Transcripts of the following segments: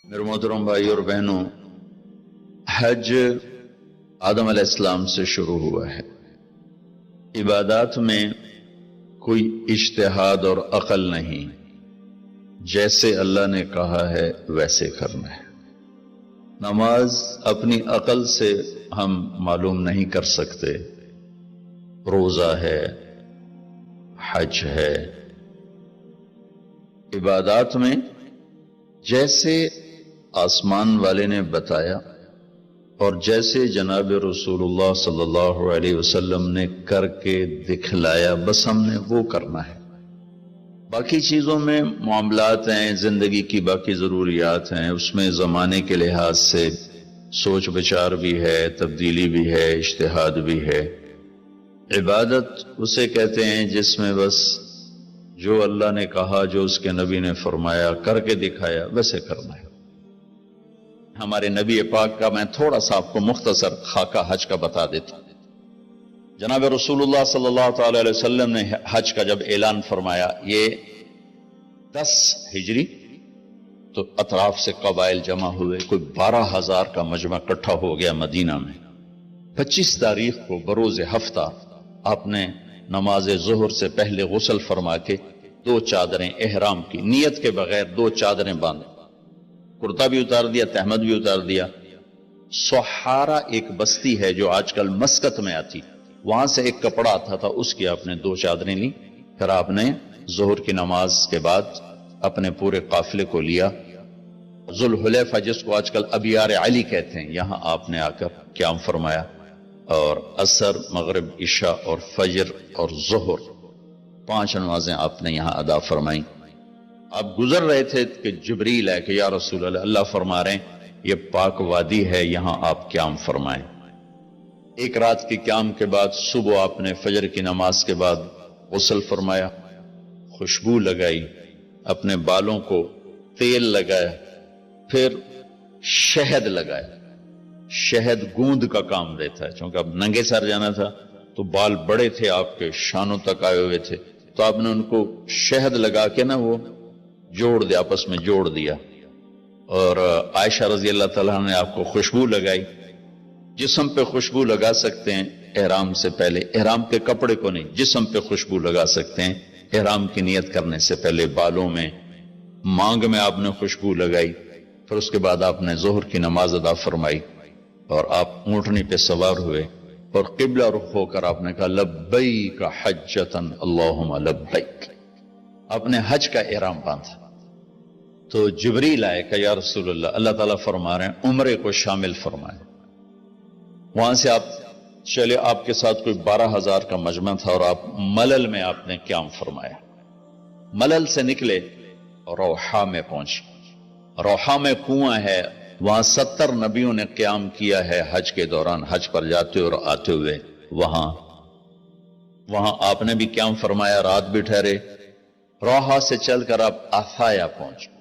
میرے محترم بھائی اور بہنوں، حج آدم علیہ السلام سے شروع ہوا ہے۔ عبادات میں کوئی اجتہاد اور عقل نہیں، جیسے اللہ نے کہا ہے ویسے کرنا ہے۔ نماز اپنی عقل سے ہم معلوم نہیں کر سکتے، روزہ ہے، حج ہے۔ عبادات میں جیسے آسمان والے نے بتایا اور جیسے جناب رسول اللہ صلی اللہ علیہ وسلم نے کر کے دکھلایا، بس ہم نے وہ کرنا ہے۔ باقی چیزوں میں معاملات ہیں، زندگی کی باقی ضروریات ہیں، اس میں زمانے کے لحاظ سے سوچ بچار بھی ہے، تبدیلی بھی ہے، اجتہاد بھی ہے۔ عبادت اسے کہتے ہیں جس میں بس جو اللہ نے کہا، جو اس کے نبی نے فرمایا، کر کے دکھایا، ویسے کرنا ہے۔ ہمارے نبی پاک کا میں تھوڑا سا آپ کو مختصر خاکہ حج کا بتا دیتا ہوں۔ جناب رسول اللہ صلی اللہ تعالی علیہ وسلم نے حج کا جب اعلان فرمایا، یہ 10 ہجری، تو اطراف سے قبائل جمع ہوئے، کوئی 12,000 کا مجمع اکٹھا ہو گیا مدینہ میں۔ 25 تاریخ کو بروز ہفتہ آپ نے نماز ظہر سے پہلے غسل فرما کے 2 چادریں احرام کی نیت کے بغیر 2 چادریں باندھ، کرتا بھی اتار دیا، تہمد بھی اتار دیا۔ سحارا ایک بستی ہے جو آج کل مسقط میں آتی، وہاں سے ایک کپڑا آتا تھا، اس کی آپ نے 2 چادریں لی۔ پھر آپ نے ظہر کی نماز کے بعد اپنے پورے قافلے کو لیا، ذوالحلیفہ جس کو آج کل ابیار علی کہتے ہیں، یہاں آپ نے آ کر قیام فرمایا، اور عصر، مغرب، عشاء اور فجر اور ظہر 5 نمازیں آپ نے یہاں ادا فرمائیں۔ آپ گزر رہے تھے کہ جبریل ہے کہ یا رسول اللہ، اللہ فرما رہے ہیں یہ پاک وادی ہے، یہاں آپ قیام فرمائیں۔ ایک رات کی قیام کے بعد صبح آپ نے فجر کی نماز کے بعد غسل فرمایا، خوشبو لگائی، اپنے بالوں کو تیل لگایا، پھر شہد لگایا۔ شہد گوند کا کام دیتا ہے، چونکہ اب ننگے سر جانا تھا تو بال بڑے تھے آپ کے، شانوں تک آئے ہوئے تھے، تو آپ نے ان کو شہد لگا کے نا وہ جوڑ دیا، آپس میں جوڑ دیا۔ اور عائشہ رضی اللہ تعالیٰ نے آپ کو خوشبو لگائی۔ جسم پہ خوشبو لگا سکتے ہیں احرام سے پہلے، احرام کے کپڑے کو نہیں، جسم پہ خوشبو لگا سکتے ہیں احرام کی نیت کرنے سے پہلے۔ بالوں میں، مانگ میں آپ نے خوشبو لگائی۔ پھر اس کے بعد آپ نے ظہر کی نماز ادا فرمائی اور آپ اونٹنی پہ سوار ہوئے اور قبلہ رخ ہو کر آپ نے کہا لبیک حجۃ اللہم لبیک، اپنے حج کا احرام باندھا۔ تو جبریل آئے کہ یا رسول اللہ، اللہ تعالیٰ فرما رہے ہیں عمرے کو شامل فرمائیں۔ وہاں سے آپ چلے، آپ کے ساتھ کوئی 12,000 کا مجمع تھا، اور آپ ملل میں آپ نے قیام فرمایا۔ ملل سے نکلے اور روحا میں پہنچے۔ روحا میں کنواں ہے، وہاں 70 نبیوں نے قیام کیا ہے حج کے دوران، حج پر جاتے اور آتے ہوئے۔ وہاں آپ نے بھی قیام فرمایا، رات بھی ٹھہرے۔ روحا سے چل کر آپ افایا پہنچے،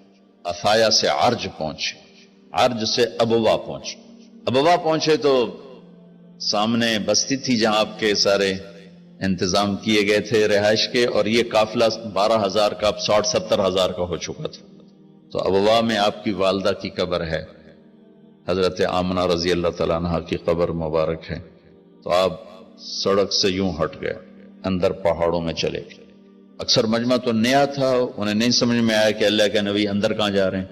افایا سے عرج پہنچے، عرج سے ابوا پہنچے۔ ابوا پہنچے تو سامنے بستی تھی جہاں آپ کے سارے انتظام کیے گئے تھے رہائش کے، اور یہ قافلہ 12,000 کا اب 60-70,000 کا ہو چکا تھا۔ تو ابوا میں آپ کی والدہ کی قبر ہے، حضرت آمنہ رضی اللہ تعالیٰ عنہ کی قبر مبارک ہے۔ تو آپ سڑک سے یوں ہٹ گئے، اندر پہاڑوں میں چلے گئے۔ اکثر مجمع تو نیا تھا، انہیں نہیں سمجھ میں آیا کہ اللہ کے نبی اندر کہاں جا رہے ہیں۔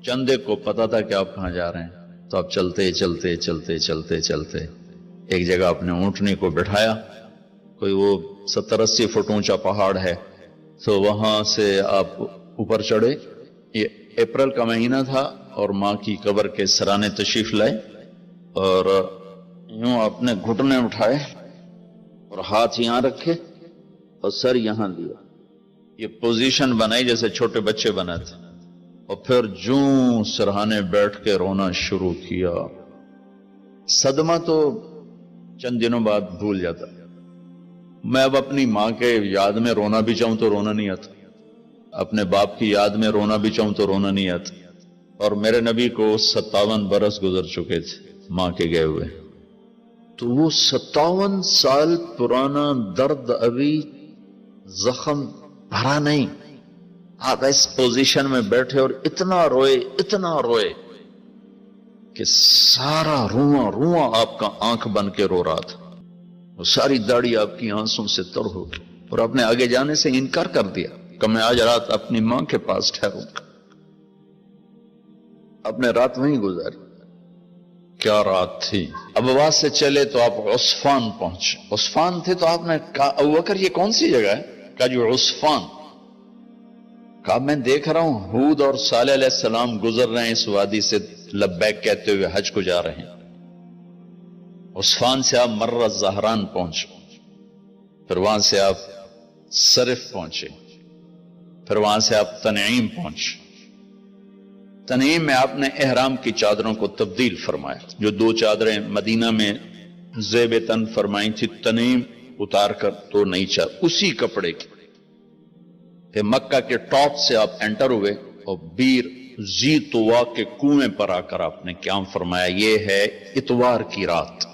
چندے کو پتا تھا کہ آپ کہاں جا رہے ہیں، تو آپ چلتے چلتے چلتے چلتے چلتے ایک جگہ اپنے اونٹنی کو بٹھایا، کوئی وہ 70-80 فٹ اونچا پہاڑ ہے، تو وہاں سے آپ اوپر چڑھے۔ یہ اپریل کا مہینہ تھا اور ماں کی قبر کے سرانے تشریف لائے، اور یوں اپنے گھٹنے اٹھائے اور ہاتھ یہاں رکھے اور سر یہاں دیا، یہ پوزیشن بنائی جیسے چھوٹے بچے بناتے، اور پھر جوں سرہانے بیٹھ کے رونا شروع کیا۔ صدمہ تو چند دنوں بعد بھول جاتا، میں اب اپنی ماں کے یاد میں رونا بھی چاہوں تو رونا نہیں آتا، اپنے باپ کی یاد میں رونا بھی چاہوں تو رونا نہیں آتا۔ اور میرے نبی کو 57 برس گزر چکے تھے ماں کے گئے ہوئے، تو وہ 57 سال پرانا درد ابھی زخم بھرا نہیں، آپ اس پوزیشن میں بیٹھے اور اتنا روئے کہ سارا رواں آپ کا آنکھ بن کے رو رہا تھا، وہ ساری داڑھی آپ کی آنسوں سے تر ہو گئی، اور آپ نے آگے جانے سے انکار کر دیا کہ میں آج رات اپنی ماں کے پاس ٹھہروں گا۔ آپ نے رات وہیں گزاری۔ کیا رات تھی! ابوا سے چلے تو آپ عصفان پہنچے، عصفان تھے تو آپ نے کہا ابوبکر یہ کون سی جگہ ہے؟ کہا جو عصفان۔ کہا میں دیکھ رہا ہوں ہود اور صالح علیہ السلام گزر رہے ہیں اس وادی سے، لبیک کہتے ہوئے حج کو جا رہے ہیں۔ عصفان سے آپ مرہ زہران پہنچے، پھر وہاں سے آپ صرف پہنچے، پھر وہاں سے آپ تنعیم پہنچے۔ تنعیم میں آپ نے احرام کی چادروں کو تبدیل فرمایا، جو 2 چادریں مدینہ میں زیب تن فرمائی تھی، تنعیم اتار کر 2 نئی چادر اسی کپڑے کی۔ پھر مکہ کے ٹاپ سے آپ انٹر ہوئے اور بیر زی طوا کے کنویں پر آ کر آپ نے قیام فرمایا۔ یہ ہے اتوار کی رات،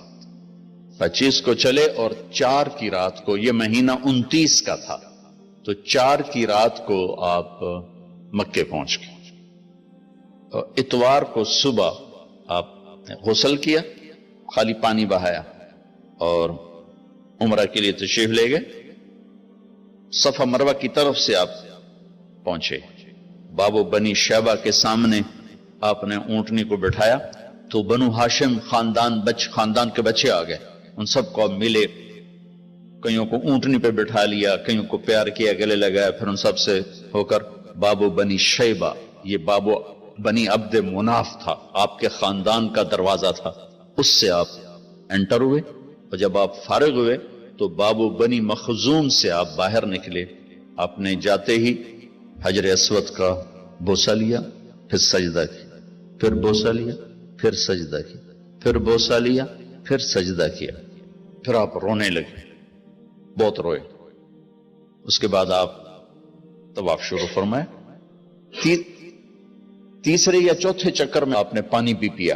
25 کو چلے اور 4 کی رات کو، یہ مہینہ 29 کا تھا، تو 4 کی رات کو آپ مکے پہنچ گئے۔ اتوار کو صبح آپ نے غسل کیا، خالی پانی بہایا اور عمرہ کے لیے تشریف لے گئے۔ صفا مروہ کی طرف سے آپ پہنچے، بابو بنی شیبہ کے سامنے آپ نے اونٹنی کو بٹھایا تو بنو ہاشم خاندان کے بچے آ گئے، ان سب کو ملے، کئیوں کو اونٹنی پہ بٹھا لیا، کئیوں کو پیار کیا، گلے لگایا، پھر ان سب سے ہو کر بابو بنی شیبہ، یہ بابو بنی عبد مناف تھا، آپ کے خاندان کا دروازہ تھا، اس سے آپ انٹر ہوئے، اور جب آپ فارغ ہوئے تو بابو بنی مخزوم سے آپ باہر نکلے۔ آپ نے جاتے ہی حجر اسود کا بوسہ لیا، پھر سجدہ کیا، پھر بوسہ لیا، پھر سجدہ کیا، پھر بوسہ لیا، پھر سجدہ کیا، پھر آپ رونے لگے، بہت روئے۔ اس کے بعد آپ طواف شروع فرمائے۔ تیسرے یا چوتھے چکر میں آپ نے پانی بھی پیا،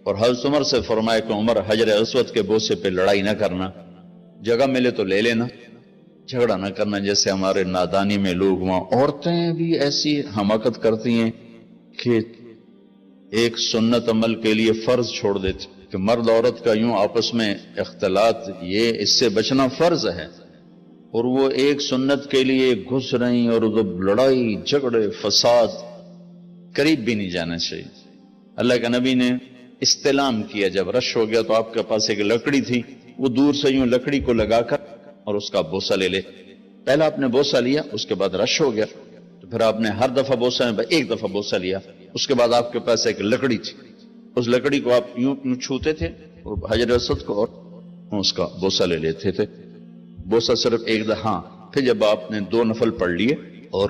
اور حضرت عمر سے فرمایا کہ عمر حجر اسود کے بوسے پہ لڑائی نہ کرنا، جگہ ملے تو لے لینا، جھگڑا نہ کرنا، جیسے ہمارے نادانی میں لوگ وہاں عورتیں بھی ایسی حماقت کرتی ہیں کہ ایک سنت عمل کے لیے فرض چھوڑ دیتے کہ مرد عورت کا یوں آپس میں اختلاط، یہ اس سے بچنا فرض ہے، اور وہ ایک سنت کے لیے گھس رہی، اور لڑائی جھگڑے فساد، قریب بھی نہیں جانا چاہیے۔ اللہ کا نبی نے استلام کیا، جب رش ہو گیا تو آپ کے پاس ایک لکڑی تھی، وہ دور سے یوں لکڑی کو لگا کر اور اس کا بوسہ لے لے۔ پہلا آپ نے بوسہ لیا، اس کے بعد رش ہو گیا تو پھر آپ نے ہر دفعہ بوسہ میں ایک دفعہ بوسہ لیا، اس کے بعد آپ کے پاس ایک لکڑی تھی، اس لکڑی کو آپ یوں چھوتے تھے اور حجر اسود کو، اور اس کا بوسہ لے لیتے تھے۔ بوسہ صرف ایک دفعہ، پھر جب آپ نے 2 نفل پڑھ لیے اور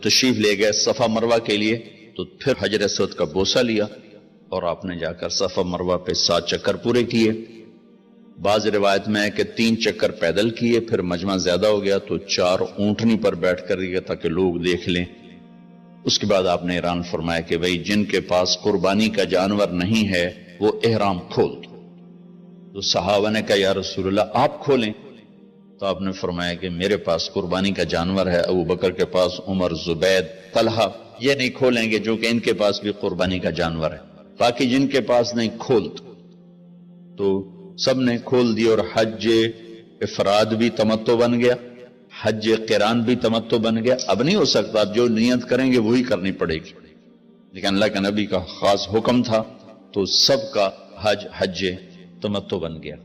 تشریف لے گئے صفا مروہ کے لیے، تو پھر حجر اسود کا بوسہ لیا اور آپ نے جا کر صفا مروہ پہ 7 چکر پورے کیے۔ بعض روایت میں ہے کہ 3 چکر پیدل کیے، پھر مجمع زیادہ ہو گیا تو 4 اونٹنی پر بیٹھ کر گیا تاکہ لوگ دیکھ لیں۔ اس کے بعد آپ نے اعلان فرمایا کہ بھئی جن کے پاس قربانی کا جانور نہیں ہے وہ احرام کھول دو۔ تو صحابہ نے کہا یا رسول اللہ آپ کھولیں، تو آپ نے فرمایا کہ میرے پاس قربانی کا جانور ہے، ابو بکر کے پاس، عمر، زبید، طلحہ یہ نہیں کھولیں گے جو کہ ان کے پاس بھی قربانی کا جانور ہے، باقی جن کے پاس نہیں کھول دو۔ تو سب نے کھول دی، اور حج افراد بھی تمتع بن گیا، حج قران بھی تمتع بن گیا۔ اب نہیں ہو سکتا، اب جو نیت کریں گے وہی کرنی پڑے گی، لیکن اللہ کے نبی کا خاص حکم تھا تو سب کا حج تمتع بن گیا۔